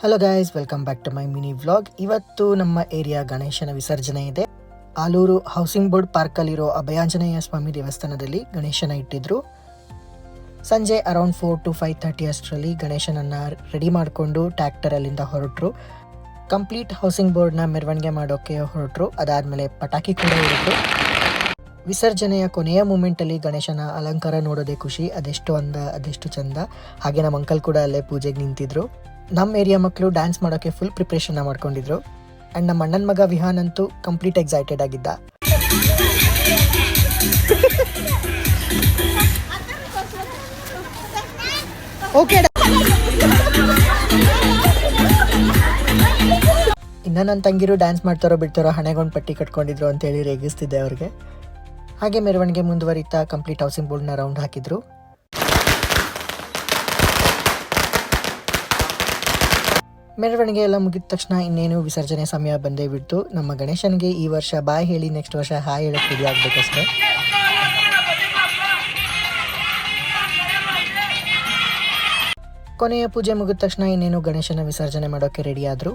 Hello guys, welcome back to my mini vlog. ಇವತ್ತು ನಮ್ಮ area ಗಣೇಶನ ವಿಸರ್ಜನೆ ಇದೆ. ಆಲೂರು ಹೌಸಿಂಗ್ ಬೋರ್ಡ್ ಪಾರ್ಕಲ್ಲಿರೋ ಅಭಯಾಂಜನೇಯ ಸ್ವಾಮಿ ದೇವಸ್ಥಾನದಲ್ಲಿ ಗಣೇಶನ ಇಟ್ಟಿದ್ರು. ಸಂಜೆ ಅರೌಂಡ್ 4 to 5:30 ಅಷ್ಟರಲ್ಲಿ ಗಣೇಶನನ್ನು ರೆಡಿ ಮಾಡಿಕೊಂಡು ಟ್ರ್ಯಾಕ್ಟರಲ್ಲಿಂದ ಹೊರಟರು. ಕಂಪ್ಲೀಟ್ ಹೌಸಿಂಗ್ ಬೋರ್ಡ್ನ ಮೆರವಣಿಗೆ ಮಾಡೋಕ್ಕೆ ಹೊರಟರು. ಅದಾದಮೇಲೆ ಪಟಾಕಿ ಕೂಡ ಹೊರಟರು. ವಿಸರ್ಜನೆಯ ಕೊನೆಯ ಮೂಮೆಂಟಲ್ಲಿ ಗಣೇಶನ ಅಲಂಕಾರ ನೋಡೋದೇ ಖುಷಿ. ಅದೆಷ್ಟು ಅಂದ, ಅದೆಷ್ಟು ಚಂದ. ಹಾಗೆ ನಮ್ಮ ಅಂಕಲ್ ಕೂಡ ಅಲ್ಲೇ ಪೂಜೆಗೆ ನಿಂತಿದ್ರು. ನಮ್ಮ ಏರಿಯಾ ಮಕ್ಕಳು ಡ್ಯಾನ್ಸ್ ಮಾಡೋಕ್ಕೆ ಫುಲ್ ಪ್ರಿಪ್ರೇಷನ್ ಮಾಡ್ಕೊಂಡಿದ್ರು. ಆ್ಯಂಡ್ ನಮ್ಮ ಅಣ್ಣನ ಮಗ ವಿಹಾನ್ ಅಂತೂ ಕಂಪ್ಲೀಟ್ ಎಕ್ಸೈಟೆಡ್ ಆಗಿದ್ದ. ಓಕೆ, ಇನ್ನು ನನ್ನ ತಂಗಿರು ಡ್ಯಾನ್ಸ್ ಮಾಡ್ತಾರೋ ಬಿಡ್ತಾರೋ ಹಣೆಗೊಂಡು ಪಟ್ಟಿ ಕಟ್ಕೊಂಡಿದ್ರು ಅಂತೇಳಿ ರೇಗಿಸ್ತಿದ್ದೆ ಅವ್ರಿಗೆ. ಹಾಗೆ ಮೆರವಣಿಗೆ ಮುಂದುವರಿತಾ ಕಂಪ್ಲೀಟ್ ಹೌಸಿಂಗ್ ಬೋರ್ಡ್ನ ರೌಂಡ್ ಹಾಕಿದ್ರು. ಮೆರವಣಿಗೆ ಎಲ್ಲ ಮುಗಿದ ತಕ್ಷಣ ಇನ್ನೇನು ವಿಸರ್ಜನೆ ಸಮಯ ಬಂದೇ ಬಿಡ್ತು. ನಮ್ಮ ಗಣೇಶನಿಗೆ ಈ ವರ್ಷ ಬಾಯ್ ಹೇಳಿ ನೆಕ್ಸ್ಟ್ ವರ್ಷ ಹಾಯ್ ಹೇಳಕ್ಕೆ ರೆಡಿ ಆಗಬೇಕಷ್ಟೇ. ಕೊನೆಯ ಪೂಜೆ ಮುಗಿದ ತಕ್ಷಣ ಇನ್ನೇನು ಗಣೇಶನ ವಿಸರ್ಜನೆ ಮಾಡೋಕ್ಕೆ ರೆಡಿ ಆದರು.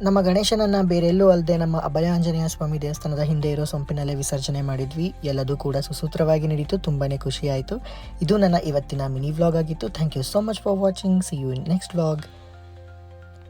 ನಮ್ಮ ಗಣೇಶನನ್ನು ಬೇರೆಲ್ಲೂ ಅಲ್ಲದೆ ನಮ್ಮ ಅಭಯಾಂಜನೇಯ ಸ್ವಾಮಿ ದೇವಸ್ಥಾನದ ಹಿಂದೆ ಇರೋ ಸೊಂಪಿನಲ್ಲೇ ವಿಸರ್ಜನೆ ಮಾಡಿದ್ವಿ. ಎಲ್ಲದೂ ಕೂಡ ಸುಸೂತ್ರವಾಗಿ ನಡೀತು. ತುಂಬಾ ಖುಷಿ ಆಯಿತು. ಇದು ನನ್ನ ಇವತ್ತಿನ ಮಿನಿ ವ್ಲಾಗ್ ಆಗಿತ್ತು. Thank you so much for watching. See you in next vlog.